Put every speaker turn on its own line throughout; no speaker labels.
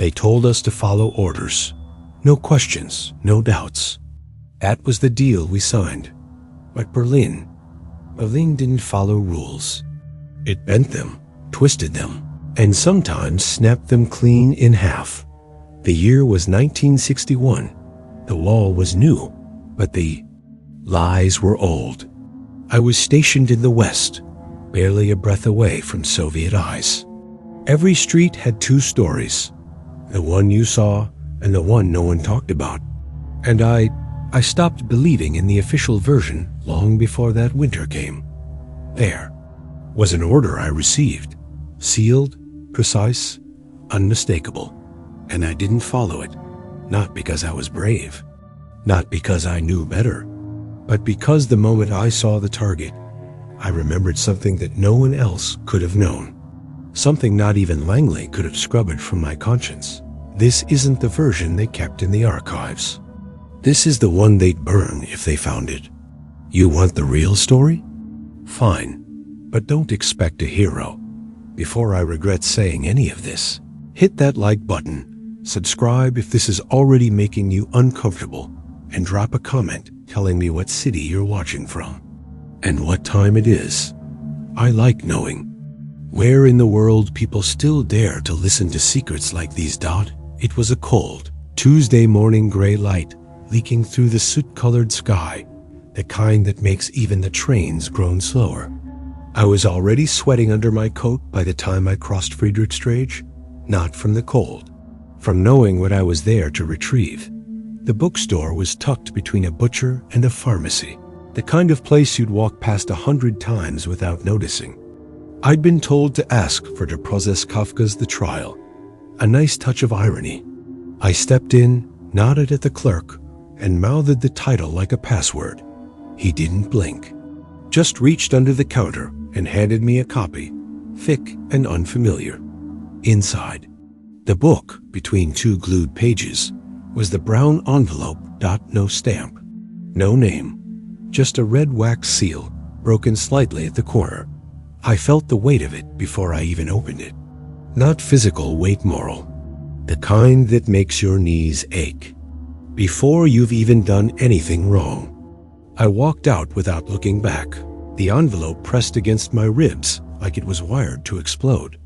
They told us to follow orders. No questions, no doubts. That was the deal we signed. But BerliN didn't follow rules. It bent them, twisted them, and sometimes snapped them clean in half. The year was 1961. The wall was new, but the lies were old. I was stationed in the West, barely a breath away from Soviet eyes. Every street had two stories, the one you saw and the one no one talked about. And I stopped believing in the official version long before that winter came. There was an order I received, sealed, precise, unmistakable, and I didn't follow it, not because I was brave, not because I knew better, but because the moment I saw the target, I remembered something that no one else could have known, something not even Langley could have scrubbed from my conscience. This isn't the version they kept in the archives. This is the one they'd burn if they found it. You want the real story? Fine, but don't expect a hero. Before I regret saying any of this, hit that like button, subscribe if this is already making you uncomfortable, and drop a comment telling me what city you're watching from and what time it is. I like knowing. Where in the world people still dare to listen to secrets like these. It was a cold, Tuesday morning gray light leaking through the soot-colored sky, the kind that makes even the trains groan slower. I was already sweating under my coat by the time I crossed Friedrichstraße, not from the cold, from knowing what I was there to retrieve. The bookstore was tucked between a butcher and a pharmacy, the kind of place you'd walk past 100 times without noticing. I'd been told to ask for Kafka's The Trial, a nice touch of irony. I stepped in, nodded at the clerk, and mouthed the title like a password. He didn't blink, just reached under the counter and handed me a copy, thick and unfamiliar. Inside, the book, between two glued pages, was the brown envelope. No stamp, no name, just a red wax seal, broken slightly at the corner. I felt the weight of it before I even opened it. Not physical weight, moral, the kind that makes your knees ache before you've even done anything wrong. I walked out without looking back, the envelope pressed against my ribs like it was wired to explode.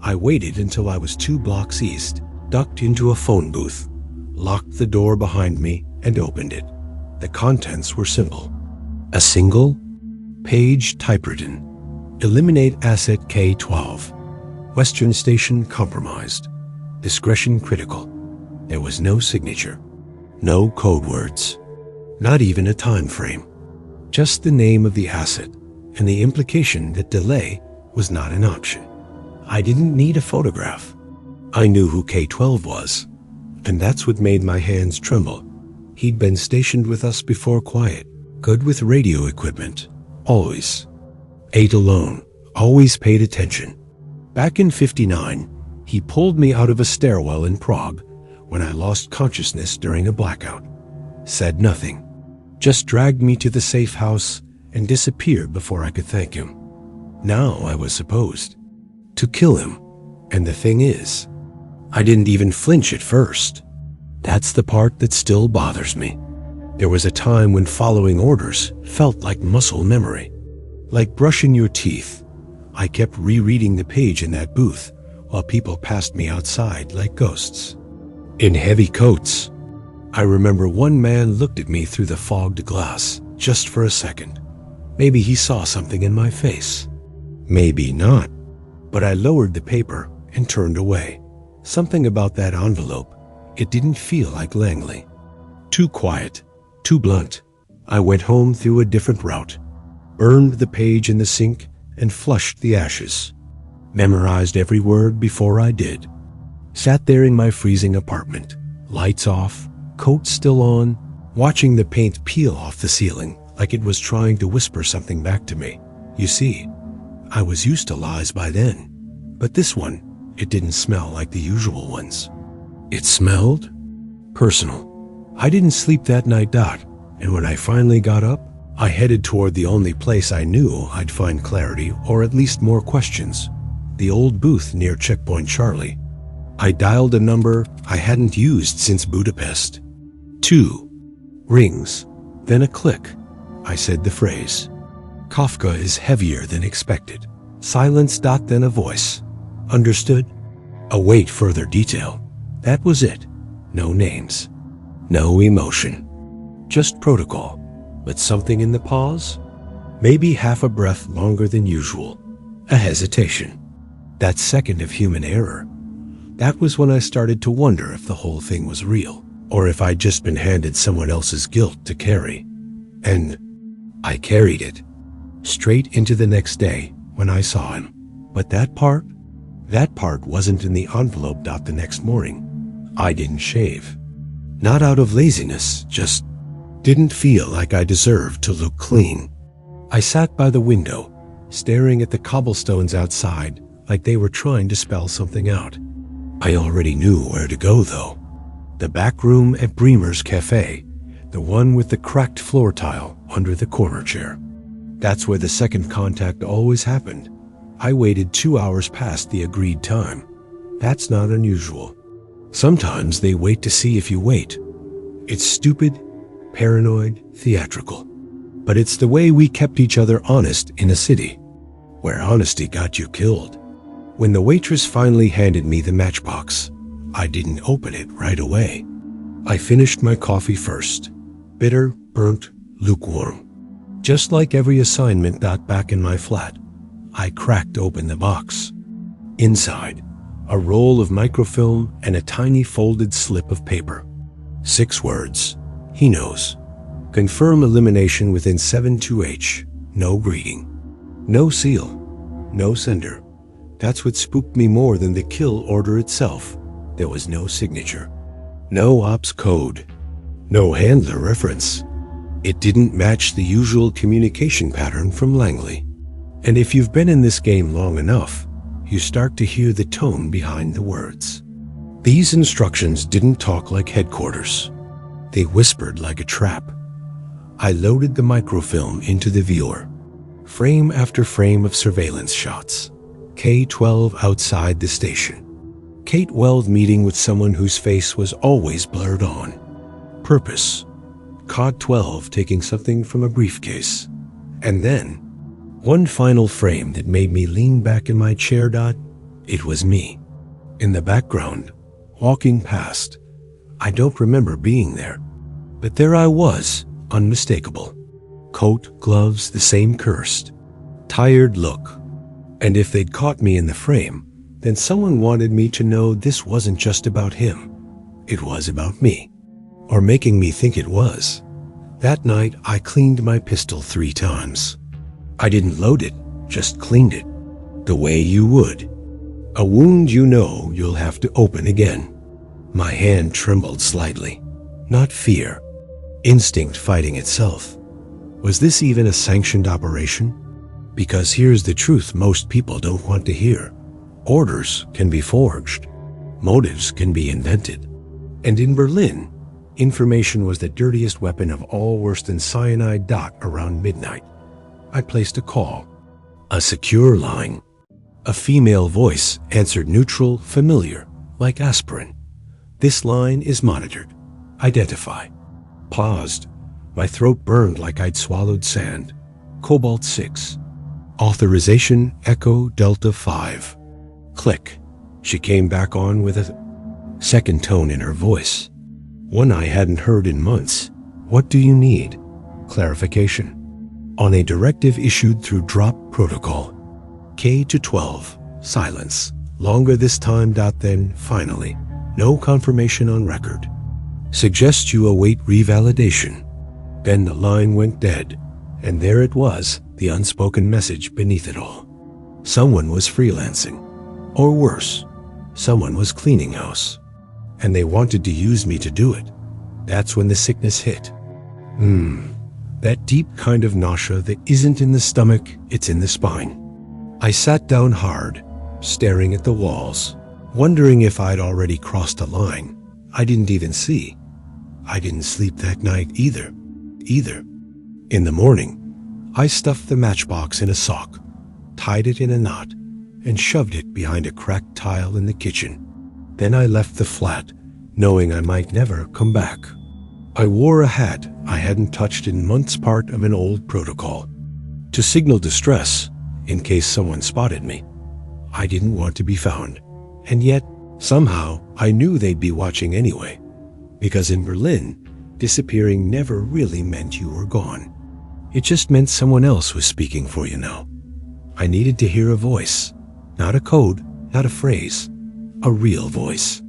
I waited until I was 2 blocks east, ducked into a phone booth, locked the door behind me, and opened it. The contents were simple. A single page typewritten. Eliminate asset K12. Western Station compromised. Discretion critical. There was no signature. No code words. Not even a time frame. Just the name of the asset and the implication that delay was not an option. I didn't need a photograph. I knew who K12 was, and that's what made my hands tremble. He'd been stationed with us before quiet, good with radio equipment, always. Ate alone, always paid attention. Back in '59, he pulled me out of a stairwell in Prague when I lost consciousness during a blackout. Said nothing, just dragged me to the safe house and disappeared before I could thank him. Now I was supposed to kill him, and the thing is, I didn't even flinch at first. That's the part that still bothers me. There was a time when following orders felt like muscle memory, like brushing your teeth. I kept rereading the page in that booth while people passed me outside like ghosts. In heavy coats. I remember one man looked at me through the fogged glass just for a second. Maybe he saw something in my face. Maybe not. But I lowered the paper and turned away. Something about that envelope. It didn't feel like Langley. Too quiet, too blunt. I went home through a different route. Burned the page in the sink and flushed the ashes. Memorized every word before I did. Sat there in my freezing apartment, lights off, coat still on, watching the paint peel off the ceiling like it was trying to whisper something back to me. You see, I was used to lies by then, but this one, it didn't smell like the usual ones. It smelled personal. I didn't sleep that night, and when I finally got up, I headed toward the only place I knew I'd find clarity or at least more questions, the old booth near Checkpoint Charlie. I dialed a number I hadn't used since Budapest. 2 rings, then a click. I said the phrase. Kafka is heavier than expected. Silence. Then a voice. Understood? Await further detail. That was it. No names. No emotion. Just protocol. But something in the pause? Maybe half a breath longer than usual. A hesitation. That second of human error. That was when I started to wonder if the whole thing was real, or if I'd just been handed someone else's guilt to carry. And I carried it. Straight into the next day when I saw him. But that part wasn't in the envelope. The next morning, I didn't shave. Not out of laziness, just didn't feel like I deserved to look clean. I sat by the window, staring at the cobblestones outside like they were trying to spell something out. I already knew where to go, though. The back room at Bremer's Cafe, the one with the cracked floor tile under the corner chair. That's where the second contact always happened. I waited 2 hours past the agreed time. That's not unusual. Sometimes they wait to see if you wait. It's stupid, paranoid, theatrical. But it's the way we kept each other honest in a city where honesty got you killed. When the waitress finally handed me the matchbox, I didn't open it right away. I finished my coffee first. Bitter, burnt, lukewarm. Just like every assignment back in my flat, I cracked open the box. Inside, a roll of microfilm and a tiny folded slip of paper. 6 words. He knows. Confirm elimination within 7-2H. No greeting. No seal. No sender. That's what spooked me more than the kill order itself. There was no signature. No ops code. No handler reference. It didn't match the usual communication pattern from Langley. And if you've been in this game long enough, you start to hear the tone behind the words. These instructions didn't talk like headquarters. They whispered like a trap. I loaded the microfilm into the viewer. Frame after frame of surveillance shots. K-12 outside the station. Kate Weld meeting with someone whose face was always blurred on. Purpose. COD 12 taking something from a briefcase. And then, one final frame that made me lean back in my chair. It was me. In the background, walking past. I don't remember being there. But there I was, unmistakable. Coat, gloves, the same cursed, tired look. And if they'd caught me in the frame, then someone wanted me to know this wasn't just about him. It was about me. Or making me think it was. That night, I cleaned my pistol 3 times. I didn't load it, just cleaned it. The way you would. A wound you know you'll have to open again. My hand trembled slightly. Not fear. Instinct fighting itself. Was this even a sanctioned operation? Because here's the truth most people don't want to hear. Orders can be forged. Motives can be invented. And in Berlin, information was the dirtiest weapon of all, worse than cyanide. Around midnight, I placed a call. A secure line. A female voice answered, neutral, familiar, like aspirin. This line is monitored. Identify. Paused. My throat burned like I'd swallowed sand. Cobalt 6. Authorization Echo Delta 5. Click. She came back on with a second tone in her voice. One I hadn't heard in months. What do you need? Clarification. On a directive issued through drop protocol. K-12. Silence. Longer this time. Then, finally. No confirmation on record. Suggest you await revalidation. Then the line went dead, and there it was, the unspoken message beneath it all. Someone was freelancing. Or worse, someone was cleaning house. And they wanted to use me to do it. That's when the sickness hit. That deep kind of nausea that isn't in the stomach, it's in the spine. I sat down hard, staring at the walls, wondering if I'd already crossed a line I didn't even see. I didn't sleep that night either. In the morning, I stuffed the matchbox in a sock, tied it in a knot, and shoved it behind a cracked tile in the kitchen. Then I left the flat, knowing I might never come back. I wore a hat I hadn't touched in months, part of an old protocol. To signal distress, in case someone spotted me. I didn't want to be found. And yet, somehow, I knew they'd be watching anyway. Because in Berlin, disappearing never really meant you were gone. It just meant someone else was speaking for you now. I needed to hear a voice. Not a code, not a phrase. A real voice.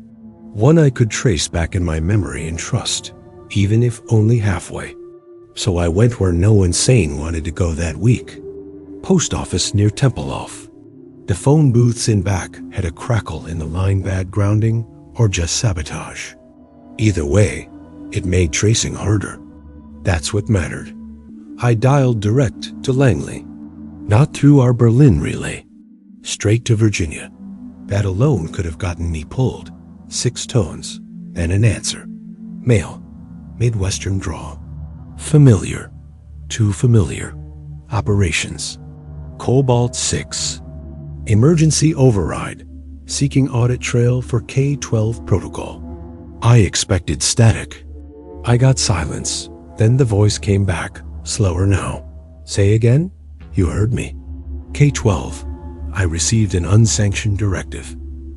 One I could trace back in my memory and trust, even if only halfway. So I went where no one sane wanted to go that week. Post office near Tempelhof. The phone booths in back had a crackle in the line, bad grounding or just sabotage. Either way, it made tracing harder. That's what mattered. I dialed direct to Langley. Not through our Berlin relay. Straight to Virginia. That alone could have gotten me pulled. 6 tones, then an answer. Male, Midwestern drawl. Familiar, too familiar. Operations. Cobalt 6. Emergency override. Seeking audit trail for K-12 protocol. I expected static. I got silence. Then the voice came back, slower now. Say again? You heard me. K-12. I received an unsanctioned directive.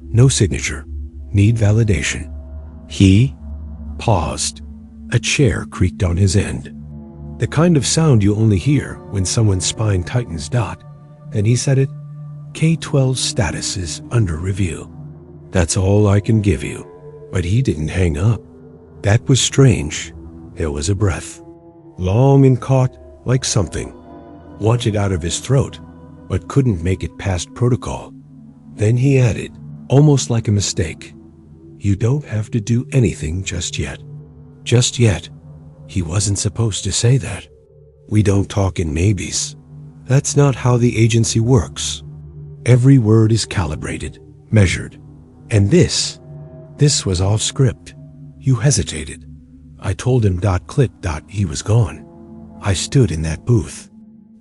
No signature. Need validation. He paused. A chair creaked on his end. The kind of sound you only hear when someone's spine tightens. Then he said it. K-12 status is under review. That's all I can give you. But he didn't hang up. That was strange. There was a breath. Long and caught, like something. Wanted out of his throat, but couldn't make it past protocol. Then he added, almost like a mistake. You don't have to do anything just yet. Just yet. He wasn't supposed to say that. We don't talk in maybes. That's not how the agency works. Every word is calibrated, measured. And this was off script. You hesitated. I told him click. He was gone. I stood in that booth,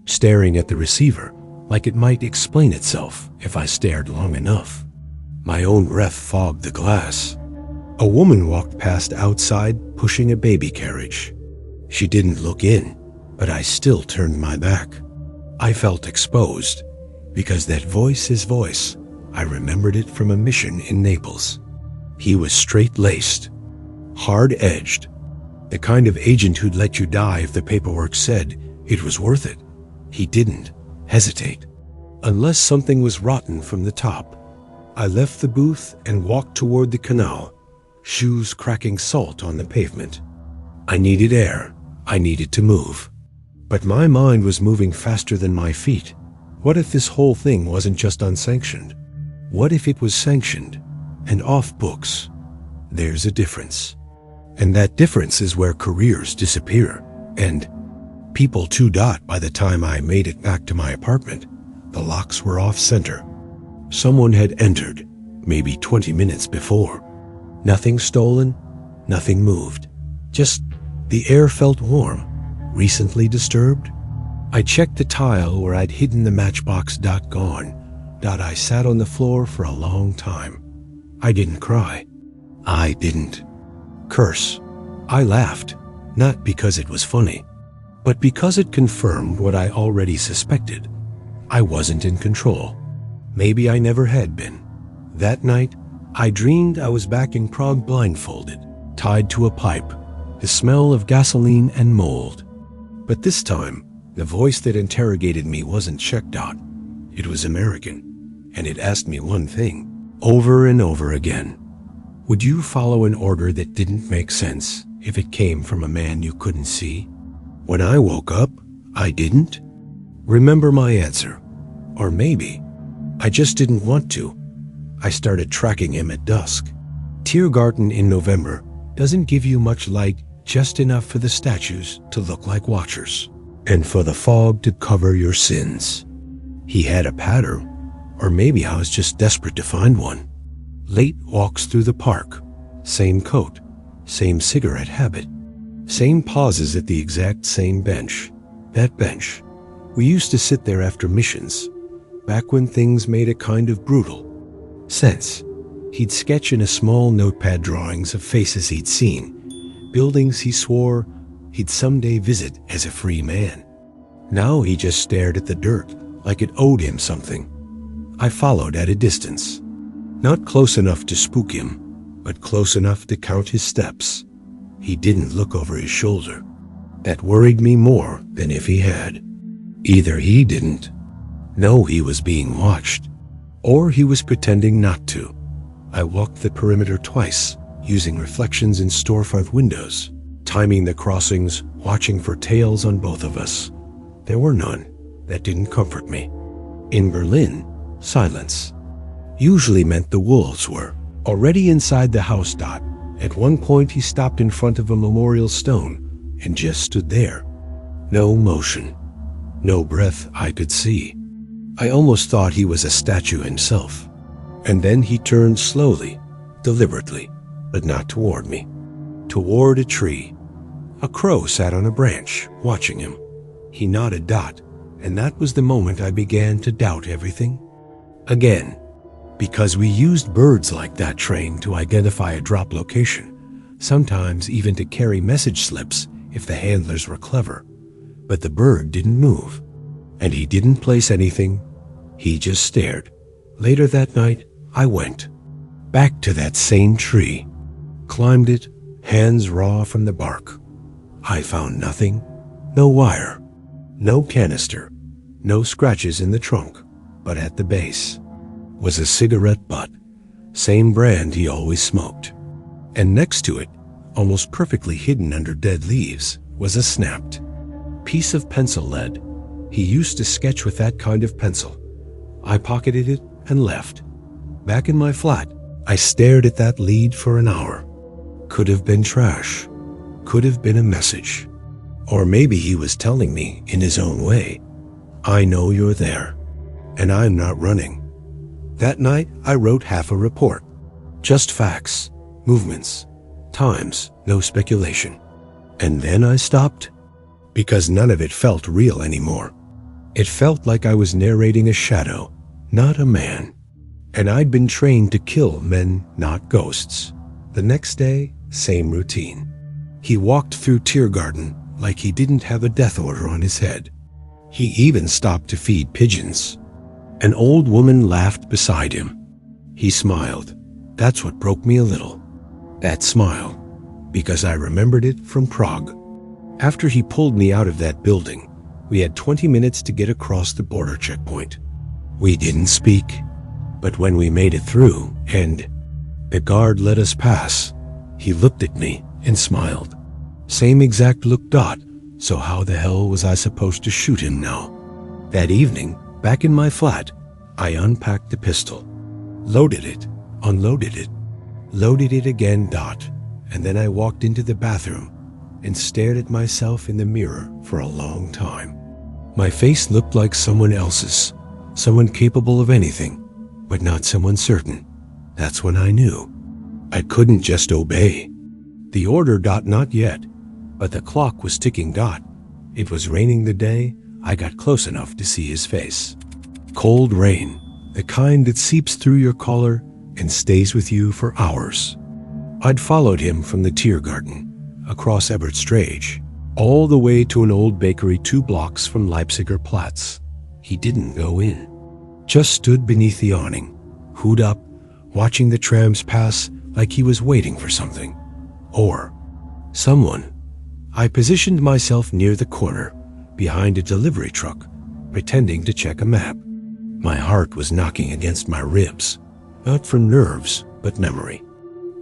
staring at the receiver like it might explain itself if I stared long enough. My own breath fogged the glass. A woman walked past outside, pushing a baby carriage. She didn't look in, but I still turned my back. I felt exposed, because that voice's voice, I remembered it from a mission in Naples. He was straight-laced, hard-edged, the kind of agent who'd let you die if the paperwork said it was worth it. He didn't hesitate, unless something was rotten from the top. I left the booth and walked toward the canal, shoes cracking salt on the pavement. I needed air. I needed to move. But my mind was moving faster than my feet. What if this whole thing wasn't just unsanctioned? What if it was sanctioned and off books? There's a difference. And that difference is where careers disappear. And people too. By the time I made it back to my apartment, the locks were off center. Someone had entered, maybe 20 minutes before. Nothing stolen, nothing moved. Just the air felt warm, recently disturbed. I checked the tile where I'd hidden the matchbox. Gone. I sat on the floor for a long time. I didn't cry. I didn't curse. I laughed, not because it was funny, but because it confirmed what I already suspected. I wasn't in control. Maybe I never had been. That night, I dreamed I was back in Prague, blindfolded, tied to a pipe, the smell of gasoline and mold. But this time, the voice that interrogated me wasn't Czech. It was American, and it asked me one thing, over and over again. Would you follow an order that didn't make sense if it came from a man you couldn't see? When I woke up, I didn't. Remember my answer. Or maybe I just didn't want to. I started tracking him at dusk. Tiergarten in November doesn't give you much light, just enough for the statues to look like watchers, and for the fog to cover your sins. He had a pattern, or maybe I was just desperate to find one. Late walks through the park, same coat, same cigarette habit, same pauses at the exact same bench. That bench. We used to sit there after missions, back when things made a kind of brutal sense. He'd sketch in a small notepad drawings of faces he'd seen, buildings he swore he'd someday visit as a free man. Now he just stared at the dirt like it owed him something. I followed at a distance, not close enough to spook him, but close enough to count his steps. He didn't look over his shoulder. That worried me more than if he had. Either he didn't know he was being watched, or he was pretending not to. I walked the perimeter twice, using reflections in storefront windows, timing the crossings, watching for tails on both of us. There were none. That didn't comfort me. In BerliN, silence usually meant the wolves were already inside the house. At one point he stopped in front of a memorial stone and just stood there. No motion, no breath I could see. I almost thought he was a statue himself. And then he turned slowly, deliberately, but not toward me. Toward a tree. A crow sat on a branch, watching him. He nodded. And that was the moment I began to doubt everything. Again, because we used birds like that trained to identify a drop location, sometimes even to carry message slips if the handlers were clever. But the bird didn't move, and he didn't place anything. He just stared. Later that night, I went back to that same tree, climbed it, hands raw from the bark. I found nothing, no wire, no canister, no scratches in the trunk, but at the base was a cigarette butt, same brand he always smoked. And next to it, almost perfectly hidden under dead leaves, was a snapped piece of pencil lead. He used to sketch with that kind of pencil. I pocketed it and left. Back in my flat, I stared at that lead for an hour. Could have been trash. Could have been a message. Or maybe he was telling me in his own way, I know you're there, and I'm not running. That night, I wrote half a report. Just facts, movements, times, no speculation. And then I stopped, because none of it felt real anymore. It felt like I was narrating a shadow, not a man. And I'd been trained to kill men, not ghosts. The next day, same routine. He walked through Tiergarten like he didn't have a death order on his head. He even stopped to feed pigeons. An old woman laughed beside him. He smiled. That's what broke me a little. That smile, because I remembered it from Prague. After he pulled me out of that building, we had 20 minutes to get across the border checkpoint. We didn't speak, but when we made it through and the guard let us pass, he looked at me and smiled. Same exact look. So how the hell was I supposed to shoot him now? That evening, back in my flat, I unpacked the pistol, loaded it, unloaded it, loaded it again. And then I walked into the bathroom and stared at myself in the mirror for a long time. My face looked like someone else's, someone capable of anything, but not someone certain. That's when I knew I couldn't just obey. The order. Not yet, but the clock was ticking. It was raining the day I got close enough to see his face. Cold rain, the kind that seeps through your collar and stays with you for hours. I'd followed him from the Tiergarten, across Ebertstraße, all the way to an old bakery 2 blocks from Leipziger Platz. He didn't go in, just stood beneath the awning, hood up, watching the trams pass like he was waiting for something. Or someone. I positioned myself near the corner, behind a delivery truck, pretending to check a map. My heart was knocking against my ribs, not from nerves, but memory.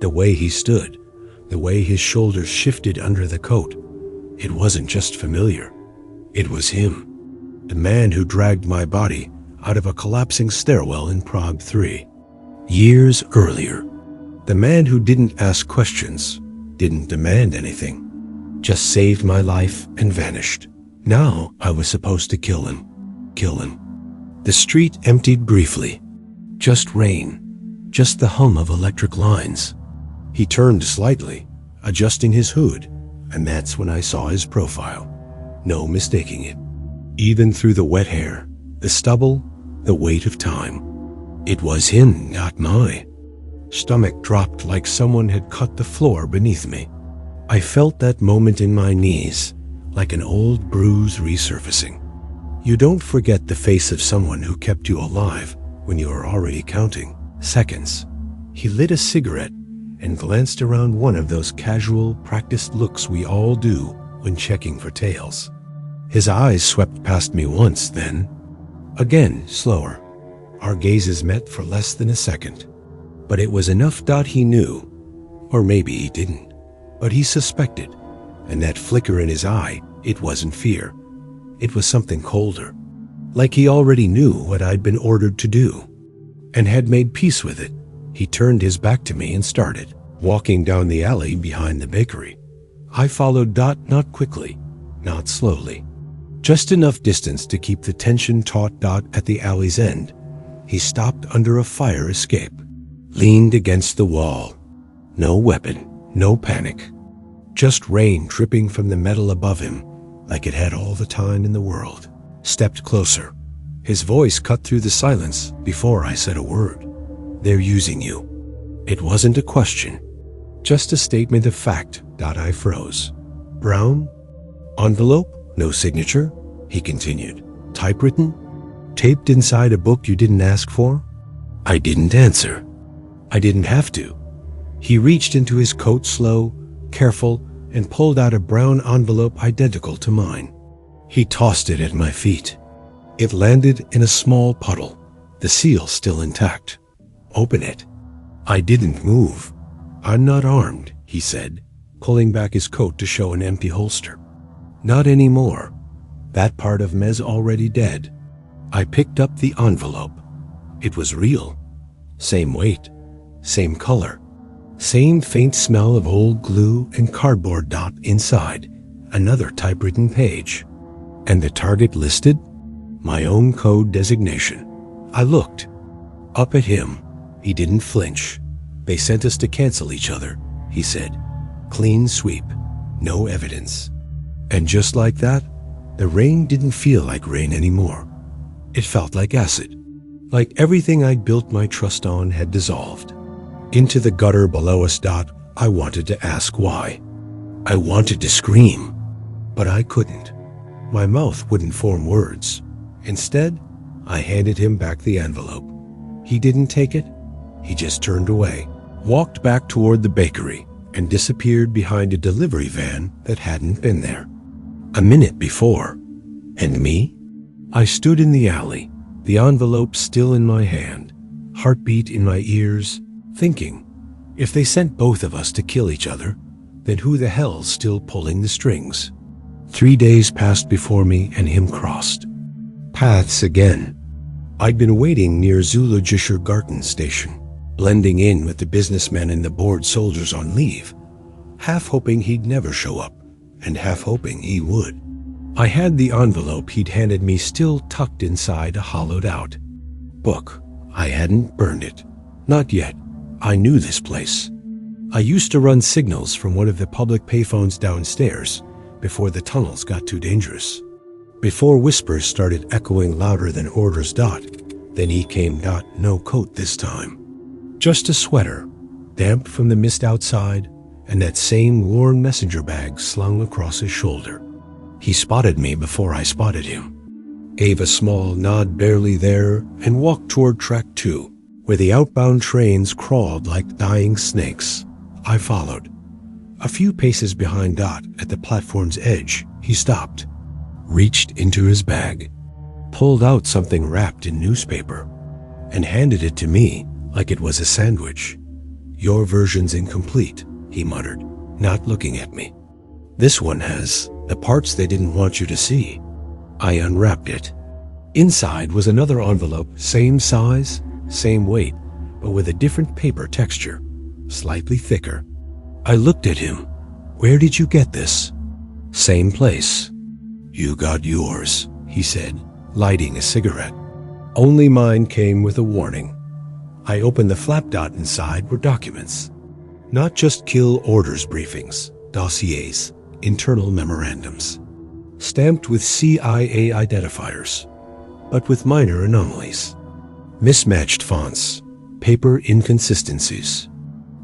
The way he stood, the way his shoulders shifted under the coat, it wasn't just familiar. It was him, the man who dragged my body out of a collapsing stairwell in Prague 3. Years earlier. The man who didn't ask questions, didn't demand anything, just saved my life and vanished. Now I was supposed to kill him. The street emptied briefly. Just rain, just the hum of electric lines. He turned slightly, adjusting his hood, and that's when I saw his profile. No mistaking it. Even through the wet hair, the stubble, the weight of time. It was him, not mine. Stomach dropped like someone had cut the floor beneath me. I felt that moment in my knees, like an old bruise resurfacing. You don't forget the face of someone who kept you alive when you are already counting seconds. He lit a cigarette and glanced around, one of those casual, practiced looks we all do when checking for tails. His eyes swept past me once, then again, slower. Our gazes met for less than a second. But it was enough. He knew, or maybe he didn't, but he suspected, and that flicker in his eye, it wasn't fear. It was something colder, like he already knew what I'd been ordered to do, and had made peace with it. He turned his back to me and started walking down the alley behind the bakery. I followed. Not quickly, not slowly, just enough distance to keep the tension taut. At the alley's end, he stopped under a fire escape, leaned against the wall. No weapon, no panic, just rain dripping from the metal above him like it had all the time in the world. Stepped closer. His voice cut through the silence before I said a word. They're using you. It wasn't a question, just a statement of fact. I froze. Brown? Envelope? No signature? He continued. Typewritten? Taped inside a book you didn't ask for? I didn't answer. I didn't have to. He reached into his coat, slow, careful, and pulled out a brown envelope identical to mine. He tossed it at my feet. It landed in a small puddle, the seal still intact. Open it. I didn't move. I'm not armed, he said, pulling back his coat to show an empty holster. Not anymore. That part of me's already dead. I picked up the envelope. It was real. Same weight, same color, same faint smell of old glue and cardboard. Inside, another typewritten page. And the target listed? My own code designation. I looked up at him. He didn't flinch. They sent us to cancel each other, he said. Clean sweep. No evidence. And just like that, the rain didn't feel like rain anymore. It felt like acid. Like everything I'd built my trust on had dissolved. Into the gutter below us. I wanted to ask why. I wanted to scream, but I couldn't. My mouth wouldn't form words. Instead, I handed him back the envelope. He didn't take it. He just turned away, walked back toward the bakery, and disappeared behind a delivery van that hadn't been there a minute before. And me? I stood in the alley, the envelope still in my hand, heartbeat in my ears, thinking, if they sent both of us to kill each other, then who the hell's still pulling the strings? 3 days passed before me and him crossed paths again. I'd been waiting near Zoologischer Garten station, blending in with the businessmen and the bored soldiers on leave, half hoping he'd never show up, and half hoping he would. I had the envelope he'd handed me still tucked inside a hollowed-out book. I hadn't burned it. Not yet. I knew this place. I used to run signals from one of the public payphones downstairs before the tunnels got too dangerous. Before whispers started echoing louder than orders. Then he came. No coat this time. Just a sweater, damp from the mist outside, and that same worn messenger bag slung across his shoulder. He spotted me before I spotted him, gave a small nod, barely there, and walked toward track 2, where the outbound trains crawled like dying snakes. I followed. A few paces behind. At the platform's edge, he stopped, reached into his bag, pulled out something wrapped in newspaper, and handed it to me like it was a sandwich. Your version's incomplete, he muttered, not looking at me. This one has the parts they didn't want you to see. I unwrapped it. Inside was another envelope, same size, same weight, but with a different paper texture, slightly thicker. I looked at him. Where did you get this? Same place. You got yours, he said, lighting a cigarette. Only mine came with a warning. I opened the flap. Inside were documents. Not just kill orders briefings, dossiers, internal memorandums, stamped with CIA identifiers, but with minor anomalies. Mismatched fonts, paper inconsistencies.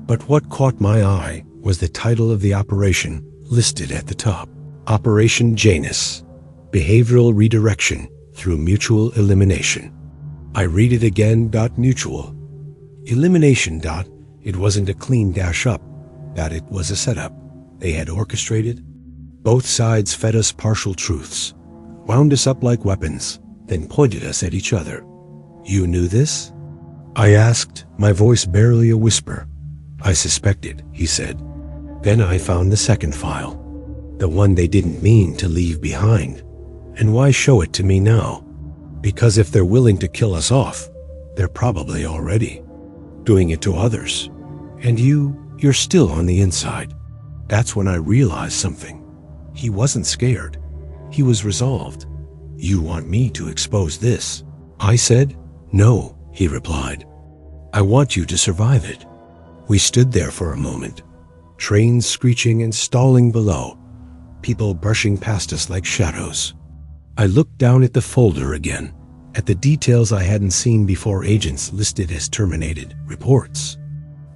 But what caught my eye was the title of the operation listed at the top. Operation Janus, Behavioral Redirection Through Mutual Elimination. I read it again. Mutual elimination. It wasn't a clean dash up. That it was a setup they had orchestrated. Both sides fed us partial truths, wound us up like weapons, then pointed us at each other. You knew this? I asked, my voice barely a whisper. I suspected, he said. Then I found the second file, the one they didn't mean to leave behind. And why show it to me now? Because if they're willing to kill us off, they're probably already doing it to others. And you're still on the inside. That's when I realized something. He wasn't scared. He was resolved. You want me to expose this? I said. No, he replied. I want you to survive it. We stood there for a moment, trains screeching and stalling below, people brushing past us like shadows. I looked down at the folder again, at the details I hadn't seen before. Agents listed as terminated, reports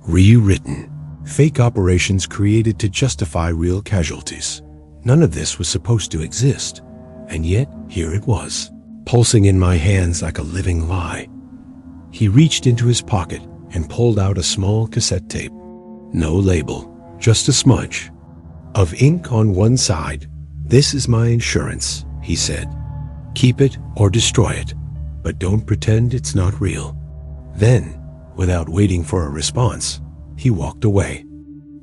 rewritten, fake operations created to justify real casualties. None of this was supposed to exist, and yet here it was, pulsing in my hands like a living lie. He reached into his pocket and pulled out a small cassette tape. No label, just a smudge of ink on one side. This is my insurance, he said. Keep it or destroy it, but don't pretend it's not real. Then, without waiting for a response, he walked away,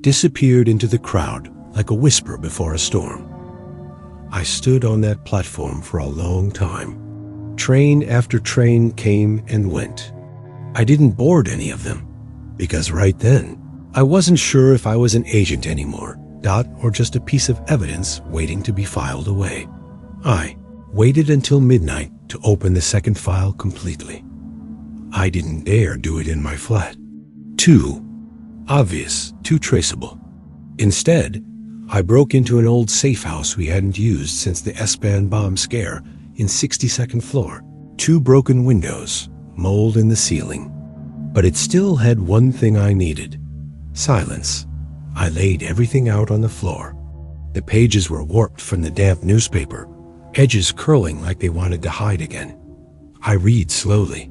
disappeared into the crowd like a whisper before a storm. I stood on that platform for a long time. Train after train came and went. I didn't board any of them, because right then, I wasn't sure if I was an agent anymore, or just a piece of evidence waiting to be filed away. I waited until midnight to open the second file completely. I didn't dare do it in my flat. Too obvious, too traceable. Instead, I broke into an old safe house we hadn't used since the S-Bahn bomb scare in 62nd floor. 2 broken windows, mold in the ceiling. But it still had one thing I needed: silence. I laid everything out on the floor. The pages were warped from the damp newspaper, edges curling like they wanted to hide again. I read slowly.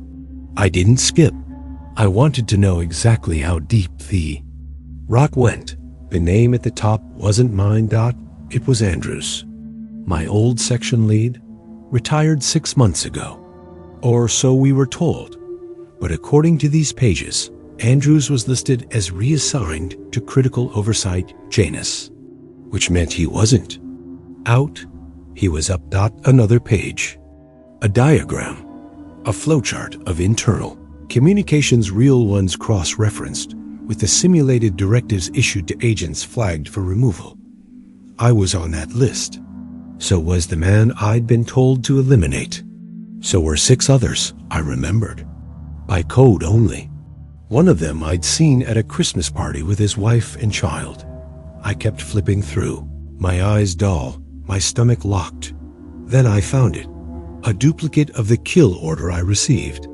I didn't skip. I wanted to know exactly how deep the rock went. The name at the top wasn't mine. It was Andrew's. My old section lead, retired 6 months ago. Or so we were told. But according to these pages, Andrews was listed as reassigned to Critical Oversight Janus, which meant he wasn't out. He was up. Another page. A diagram. A flowchart of internal communications, real ones cross-referenced with the simulated directives issued to agents flagged for removal. I was on that list. So was the man I'd been told to eliminate. So were 6 others, I remembered. By code only. One of them I'd seen at a Christmas party with his wife and child. I kept flipping through, my eyes dull, my stomach locked. Then I found it. A duplicate of the kill order I received,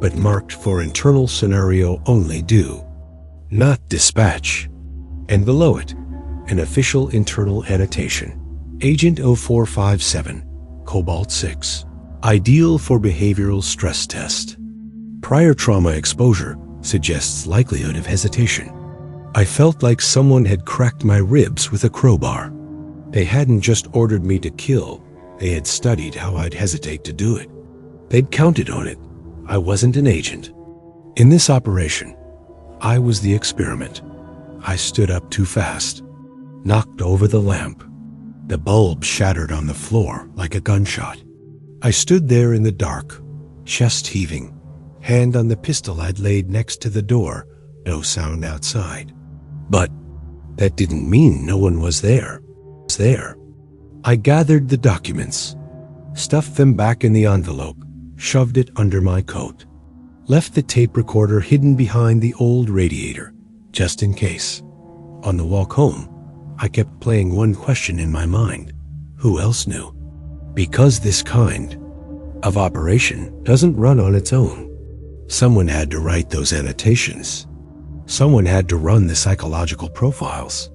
but marked for internal scenario only due, not dispatch. And below it, an official internal annotation. Agent 0457, Cobalt 6. Ideal for behavioral stress test. Prior trauma exposure suggests likelihood of hesitation. I felt like someone had cracked my ribs with a crowbar. They hadn't just ordered me to kill, they had studied how I'd hesitate to do it. They'd counted on it. I wasn't an agent. In this operation, I was the experiment. I stood up too fast, knocked over the lamp. The bulb shattered on the floor like a gunshot. I stood there in the dark, chest heaving, hand on the pistol I'd laid next to the door, no sound outside. But that didn't mean no one was there. I gathered the documents, stuffed them back in the envelope, shoved it under my coat, left the tape recorder hidden behind the old radiator, just in case. On the walk home, I kept playing one question in my mind. Who else knew? Because this kind of operation doesn't run on its own. Someone had to write those annotations. Someone had to run the psychological profiles.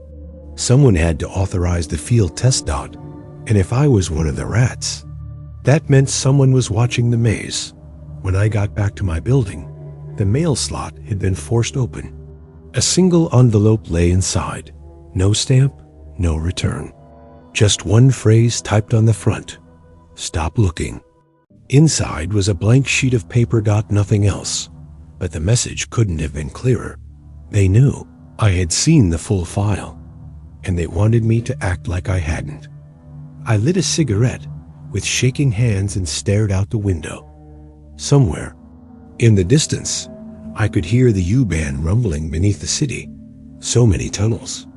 Someone had to authorize the field test dot. And if I was one of the rats, that meant someone was watching the maze. When I got back to my building, the mail slot had been forced open. A single envelope lay inside. No stamp, no return. Just one phrase typed on the front. Stop looking. Inside was a blank sheet of paper. Nothing else. But the message couldn't have been clearer. They knew I had seen the full file, and they wanted me to act like I hadn't. I lit a cigarette with shaking hands and stared out the window. Somewhere, in the distance, I could hear the U-Bahn rumbling beneath the city. So many tunnels,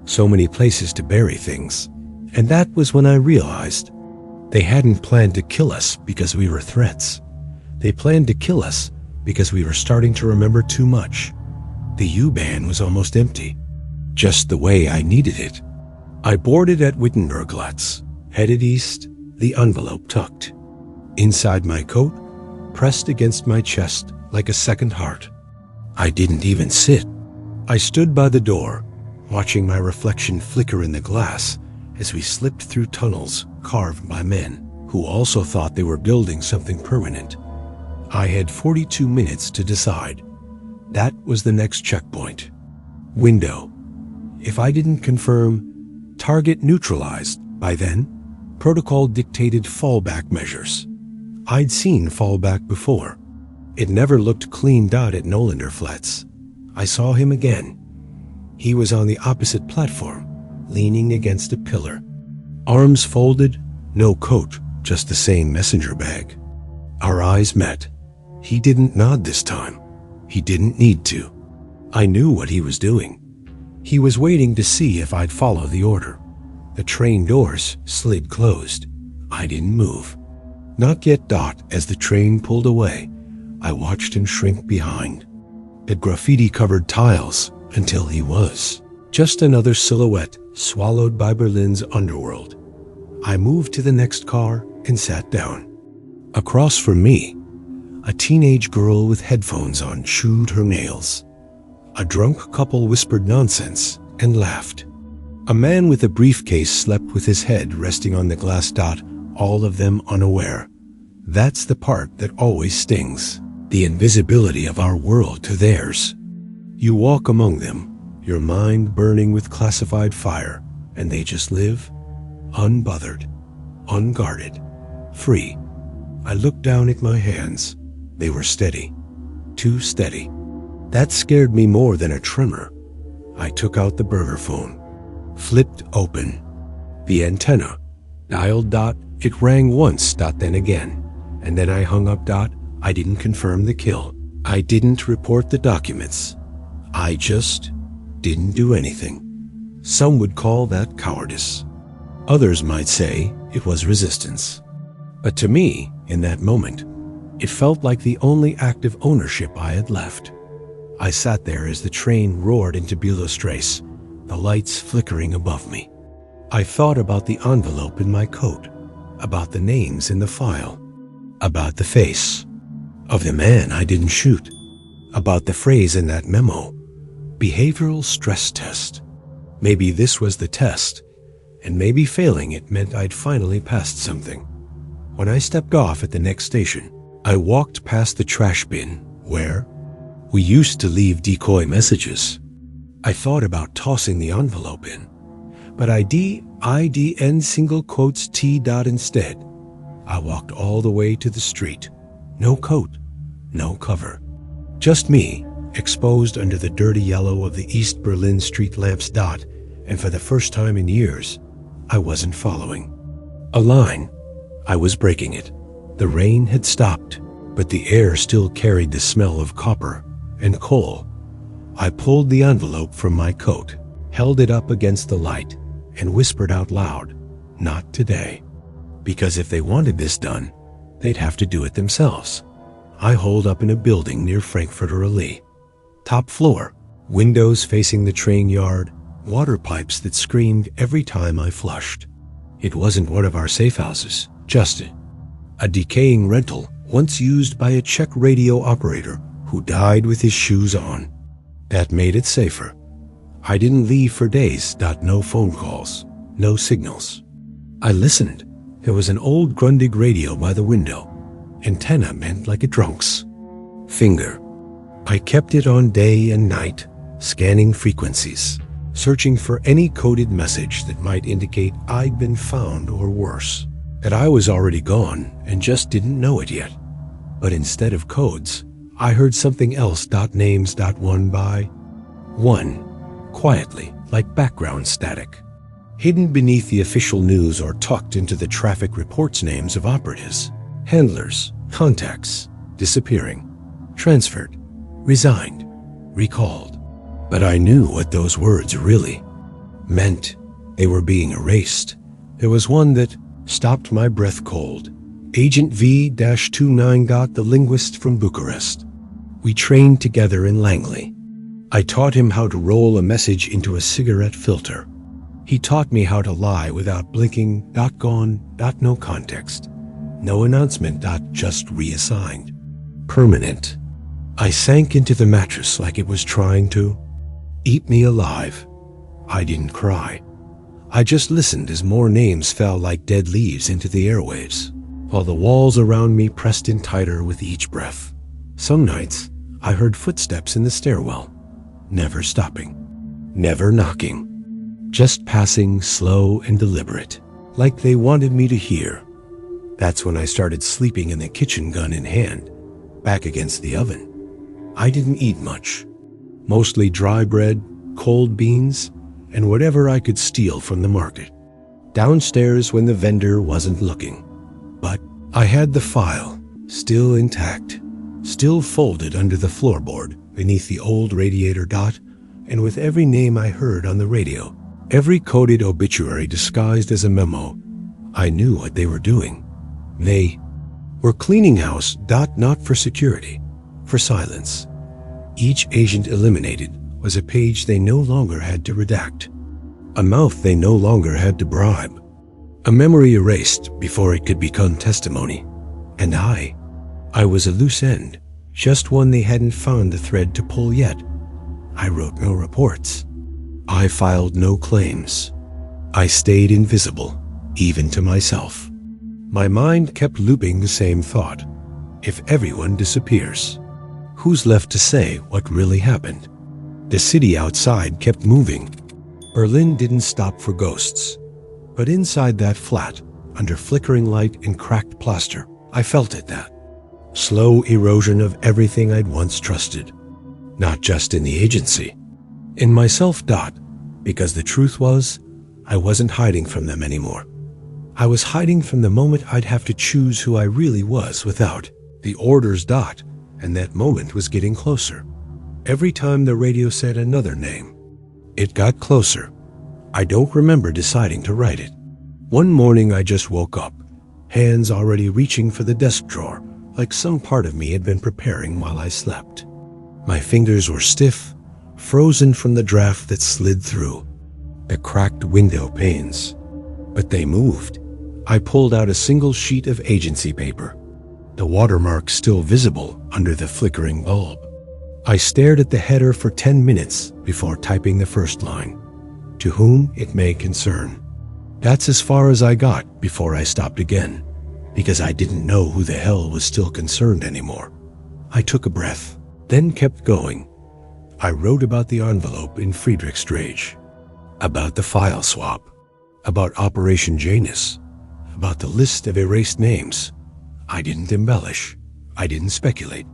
so many places to bury things. And that was when I realized they hadn't planned to kill us because we were threats. They planned to kill us because we were starting to remember too much. The U-Bahn was almost empty, just the way I needed it. I boarded at Wittenbergplatz, headed east, the envelope tucked inside my coat, pressed against my chest like a second heart. I didn't even sit. I stood by the door, watching my reflection flicker in the glass as we slipped through tunnels carved by men who also thought they were building something permanent. I had 42 minutes to decide. That was the next checkpoint. Window. If I didn't confirm, target neutralized by then. Protocol dictated fallback measures. I'd seen fallback before. It never looked clean. At Nollanderplatz. I saw him again. He was on the opposite platform, leaning against a pillar. Arms folded, no coat, just the same messenger bag. Our eyes met. He didn't nod this time. He didn't need to. I knew what he was doing. He was waiting to see if I'd follow the order. The train doors slid closed. I didn't move. Not yet. As the train pulled away, I watched him shrink behind. It graffiti-covered tiles until he was just another silhouette swallowed by Berlin's underworld. I moved to the next car and sat down. Across from me, a teenage girl with headphones on chewed her nails. A drunk couple whispered nonsense and laughed. A man with a briefcase slept with his head resting on the glass. All of them unaware. That's the part that always stings. The invisibility of our world to theirs. You walk among them, your mind burning with classified fire, and they just live, unbothered, unguarded, free. I looked down at my hands. They were steady, too steady. That scared me more than a tremor. I took out the burner phone, flipped open. The antenna, dialed. It rang once. Then again, and then I hung up. I didn't confirm the kill. I didn't report the documents. I just didn't do anything. Some would call that cowardice. Others might say it was resistance. But to me, in that moment, it felt like the only act of ownership I had left. I sat there as the train roared into Bülowstrasse, the lights flickering above me. I thought about the envelope in my coat, about the names in the file, about the face of the man I didn't shoot, about the phrase in that memo, behavioral stress test. Maybe this was the test, and maybe failing it meant I'd finally passed something. When I stepped off at the next station, I walked past the trash bin where we used to leave decoy messages. I thought about tossing the envelope in, but IDN single quotes T. Instead. I walked all the way to the street. No coat, no cover. Just me, exposed under the dirty yellow of the East Berlin street lamps. And for the first time in years, I wasn't following a line. I was breaking it. The rain had stopped, but the air still carried the smell of copper and coal. I pulled the envelope from my coat, held it up against the light, and whispered out loud, "Not today." Because if they wanted this done, they'd have to do it themselves. I holed up in a building near Frankfurter Allee. Top floor, windows facing the train yard, water pipes that screamed every time I flushed. It wasn't one of our safe houses, just a decaying rental once used by a Czech radio operator who died with his shoes on. That made it safer. I didn't leave for days. No phone calls, no signals. I listened. There was an old Grundig radio by the window. Antenna meant like a drunk's. Finger. I kept it on day and night, scanning frequencies, searching for any coded message that might indicate I'd been found, or worse, that I was already gone and just didn't know it yet. But instead of codes, I heard something else. Names. One by one, quietly, like background static, hidden beneath the official news or tucked into the traffic reports. Names of operatives, handlers, contacts, disappearing, transferred, resigned, recalled. But I knew what those words really meant. They were being erased. There was one that stopped my breath cold. Agent V-29. The linguist from Bucharest. We trained together in Langley. I taught him how to roll a message into a cigarette filter. He taught me how to lie without blinking. Gone. No context. No announcement. Just reassigned. Permanent. I sank into the mattress like it was trying to eat me alive. I didn't cry. I just listened as more names fell like dead leaves into the airwaves, while the walls around me pressed in tighter with each breath. Some nights, I heard footsteps in the stairwell, never stopping, never knocking, just passing, slow and deliberate, like they wanted me to hear. That's when I started sleeping in the kitchen, gun in hand, back against the oven. I didn't eat much, mostly dry bread, cold beans, and whatever I could steal from the market, downstairs when the vendor wasn't looking. But I had the file, still intact, still folded under the floorboard beneath the old radiator. And with every name I heard on the radio, every coded obituary disguised as a memo, I knew what they were doing. They were cleaning house. Not for security, for silence. Each agent eliminated was a page they no longer had to redact, a mouth they no longer had to bribe, a memory erased before it could become testimony. And I was a loose end, just one they hadn't found the thread to pull yet. I wrote no reports. I filed no claims. I stayed invisible, even to myself. My mind kept looping the same thought. If everyone disappears, who's left to say what really happened? The city outside kept moving. Berlin didn't stop for ghosts. But inside that flat, under flickering light and cracked plaster, I felt it, that slow erosion of everything I'd once trusted. Not just in the agency, in myself. Because the truth was, I wasn't hiding from them anymore. I was hiding from the moment I'd have to choose who I really was without the orders. And that moment was getting closer. Every time the radio said another name, it got closer. I don't remember deciding to write it. One morning I just woke up, hands already reaching for the desk drawer, like some part of me had been preparing while I slept. My fingers were stiff, frozen from the draft that slid through the cracked window panes. But they moved. I pulled out a single sheet of agency paper, the watermark still visible under the flickering bulb. I stared at the header for 10 minutes before typing the first line, "To whom it may concern." That's as far as I got before I stopped again, because I didn't know who the hell was still concerned anymore. I took a breath, then kept going. I wrote about the envelope in Friedrichstraße, about the file swap, about Operation Janus, about the list of erased names. I didn't embellish. I didn't speculate.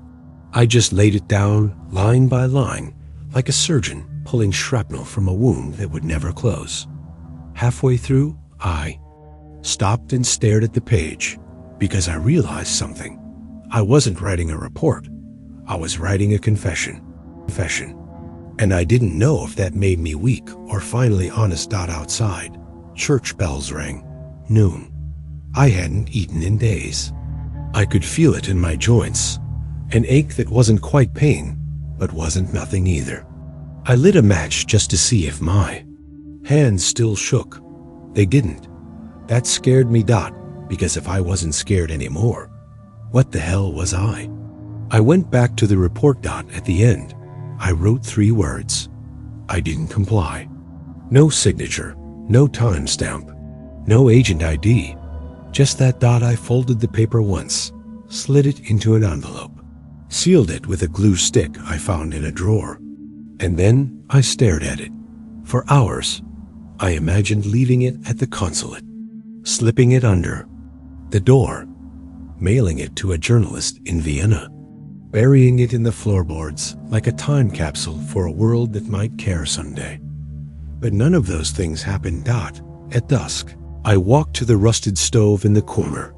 I just laid it down, line by line, like a surgeon pulling shrapnel from a wound that would never close. Halfway through, I stopped and stared at the page, because I realized something. I wasn't writing a report. I was writing a confession. And I didn't know if that made me weak or finally honest. Outside, church bells rang. Noon. I hadn't eaten in days. I could feel it in my joints, an ache that wasn't quite pain, but wasn't nothing either. I lit a match just to see if my hands still shook. They didn't. That scared me. Because if I wasn't scared anymore, what the hell was I? I went back to the report dot at the end. I wrote 3 words. I didn't comply. No signature, no timestamp, no agent ID. Just that dot. I folded the paper once, slid it into an envelope, sealed it with a glue stick I found in a drawer, and then I stared at it. For hours, I imagined leaving it at the consulate, slipping it under the door, mailing it to a journalist in Vienna, burying it in the floorboards like a time capsule for a world that might care someday. But none of those things happened. At dusk, I walked to the rusted stove in the corner,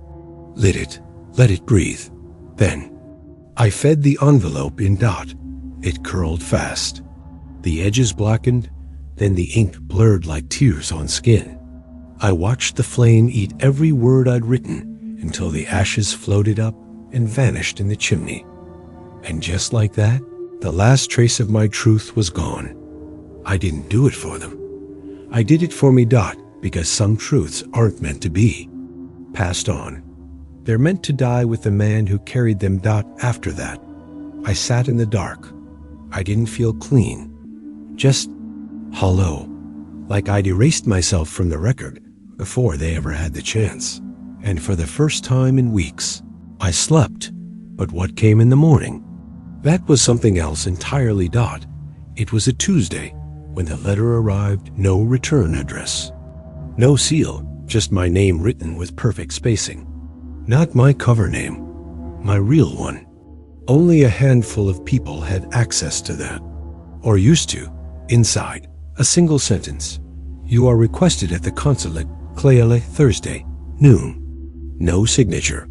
lit it, let it breathe. Then, I fed the envelope in. It curled fast. The edges blackened, then the ink blurred like tears on skin. I watched the flame eat every word I'd written until the ashes floated up and vanished in the chimney. And just like that, the last trace of my truth was gone. I didn't do it for them. I did it for me. Because some truths aren't meant to be passed on. They're meant to die with the man who carried them. After that, I sat in the dark. I didn't feel clean, just hollow, like I'd erased myself from the record before they ever had the chance. And for the first time in weeks, I slept. But what came in the morning? That was something else entirely. It was a Tuesday when the letter arrived. No return address. No seal, just my name written with perfect spacing. Not my cover name, my real one. Only a handful of people had access to that, or used to. Inside, a single sentence. You are requested at the consulate, Clayele, Thursday, noon. No signature,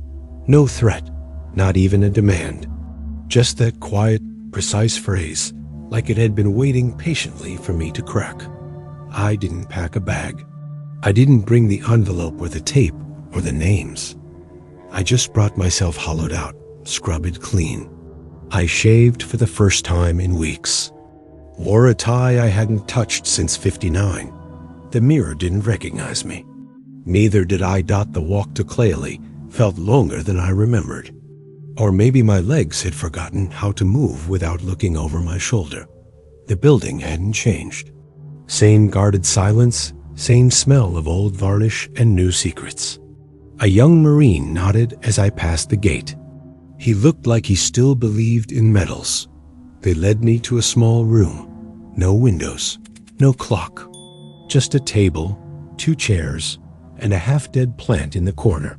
no threat, not even a demand. Just that quiet, precise phrase, like it had been waiting patiently for me to crack. I didn't pack a bag. I didn't bring the envelope or the tape or the names. I just brought myself hollowed out, scrubbed clean. I shaved for the first time in weeks. Wore a tie I hadn't touched since '59. The mirror didn't recognize me. Neither did I. The walk to Clayele felt longer than I remembered. Or maybe my legs had forgotten how to move without looking over my shoulder. The building hadn't changed. Same guarded silence, same smell of old varnish and new secrets. A young Marine nodded as I passed the gate. He looked like he still believed in medals. They led me to a small room. No windows, no clock. Just a table, 2 chairs, and a half-dead plant in the corner.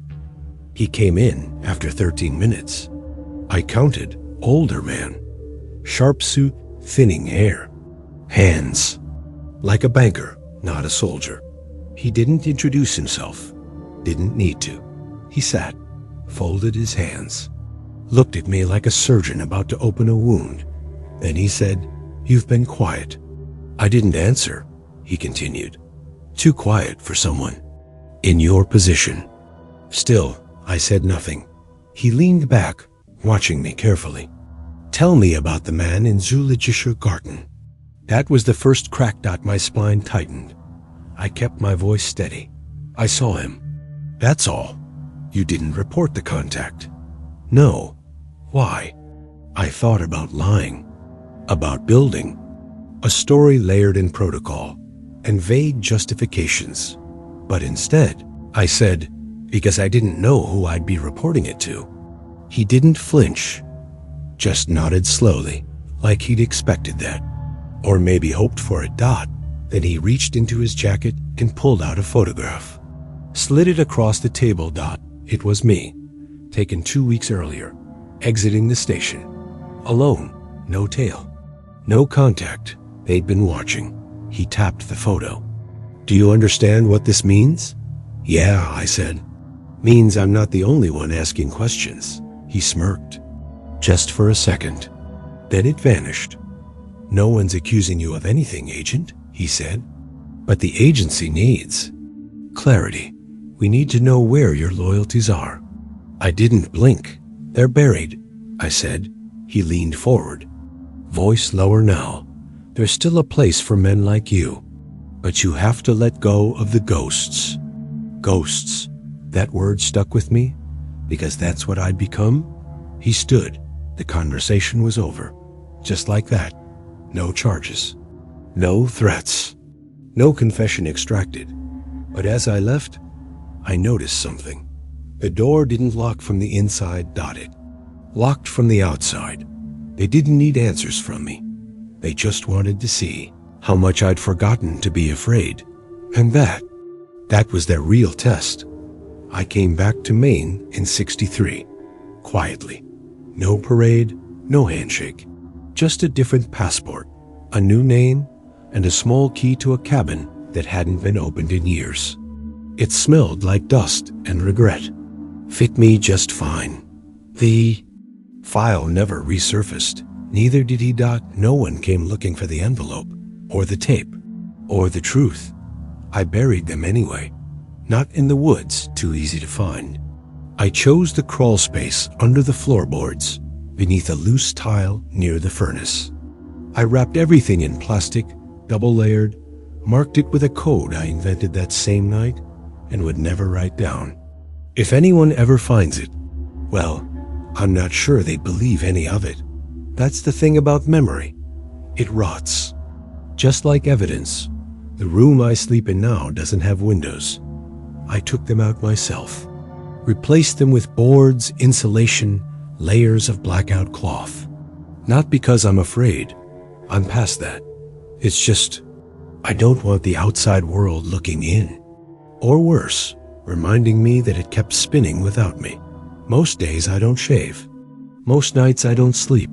He came in after 13 minutes. I counted. Older man. Sharp suit, thinning hair. Hands. Like a banker, not a soldier. He didn't introduce himself. Didn't need to. He sat, folded his hands, looked at me like a surgeon about to open a wound. Then he said, "You've been quiet." I didn't answer, he continued. Too quiet for someone in your position. Still, I said nothing. He leaned back, watching me carefully. "Tell me about the man in Zoologischer Garten." That was the first crack. My spine tightened. I kept my voice steady. "I saw him. That's all. You didn't report the contact." "No." "Why?" I thought about lying, about building a story layered in protocol and vague justifications. But instead, I said, because I didn't know who I'd be reporting it to. He didn't flinch, just nodded slowly, like he'd expected that. Or maybe hoped for it. Then he reached into his jacket and pulled out a photograph. Slid it across the table. It was me, taken 2 weeks earlier, exiting the station. Alone, no tail, no contact. They'd been watching. He tapped the photo. "Do you understand what this means?" "Yeah," I said. "Means I'm not the only one asking questions." He smirked. Just for a second. Then it vanished. "No one's accusing you of anything, Agent," he said. "But the agency needs clarity. We need to know where your loyalties are." I didn't blink. "They're buried," I said. He leaned forward, voice lower now. "There's still a place for men like you, but you have to let go of the ghosts." Ghosts. That word stuck with me, because that's what I'd become. He stood, The conversation was over. Just like that. No charges. No threats. No confession extracted. But as I left, I noticed something. The door didn't lock from the inside, dotted. Locked from the outside. They didn't need answers from me. They just wanted to see how much I'd forgotten to be afraid. And that was their real test. I came back to Maine in '63. Quietly. No parade, no handshake. Just a different passport, a new name, and a small key to a cabin that hadn't been opened in years. It smelled like dust and regret. Fit me just fine. The file never resurfaced. Neither did he. No one came looking for the envelope, or the tape, or the truth. I buried them anyway. Not in the woods, too easy to find. I chose the crawl space under the floorboards, beneath a loose tile near the furnace. I wrapped everything in plastic, double-layered, marked it with a code I invented that same night and would never write down. If anyone ever finds it, well, I'm not sure they'd believe any of it. That's the thing about memory. It rots. Just like evidence, the room I sleep in now doesn't have windows. I took them out myself. Replaced them with boards, insulation, layers of blackout cloth. Not because I'm afraid. I'm past that. It's just, I don't want the outside world looking in. Or worse, reminding me that it kept spinning without me. Most days I don't shave. Most nights I don't sleep.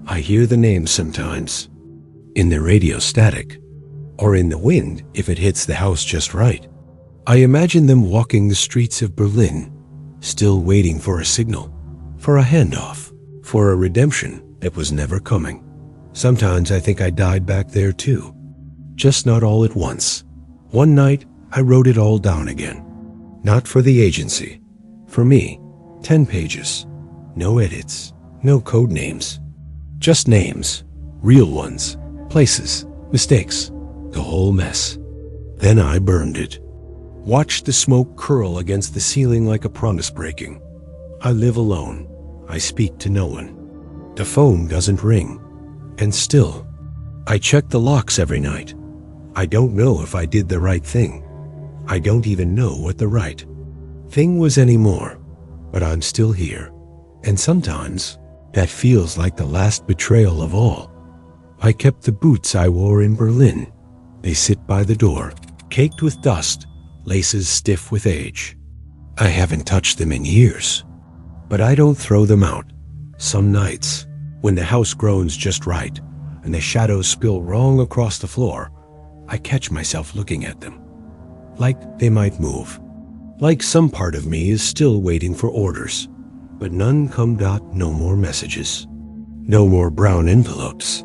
I hear the names sometimes. In the radio static. Or in the wind if it hits the house just right. I imagine them walking the streets of Berlin, still waiting for a signal, for a handoff, for a redemption that was never coming. Sometimes I think I died back there too. Just not all at once. One night, I wrote it all down again. Not for the agency. For me, 10 pages. No edits, no code names. Just names, real ones, places, mistakes, the whole mess. Then I burned it. Watched the smoke curl against the ceiling like a promise breaking. I live alone. I speak to no one. The phone doesn't ring. And still, I check the locks every night. I don't know if I did the right thing. I don't even know what the right thing was anymore. But I'm still here. And sometimes, that feels like the last betrayal of all. I kept the boots I wore in Berlin. They sit by the door, caked with dust, laces stiff with age. I haven't touched them in years. But I don't throw them out. Some nights, when the house groans just right, and the shadows spill wrong across the floor, I catch myself looking at them. Like they might move. Like some part of me is still waiting for orders. But none come. No more messages. No more brown envelopes.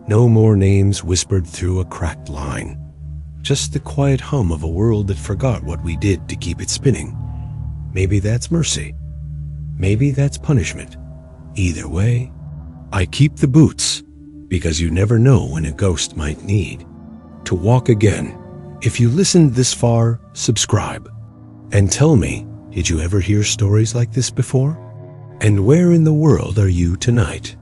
No more names whispered through a cracked line. Just the quiet hum of a world that forgot what we did to keep it spinning. Maybe that's mercy. Maybe that's punishment. Either way, I keep the boots, because you never know when a ghost might need to walk again. If you listened this far, subscribe. And tell me, did you ever hear stories like this before? And where in the world are you tonight?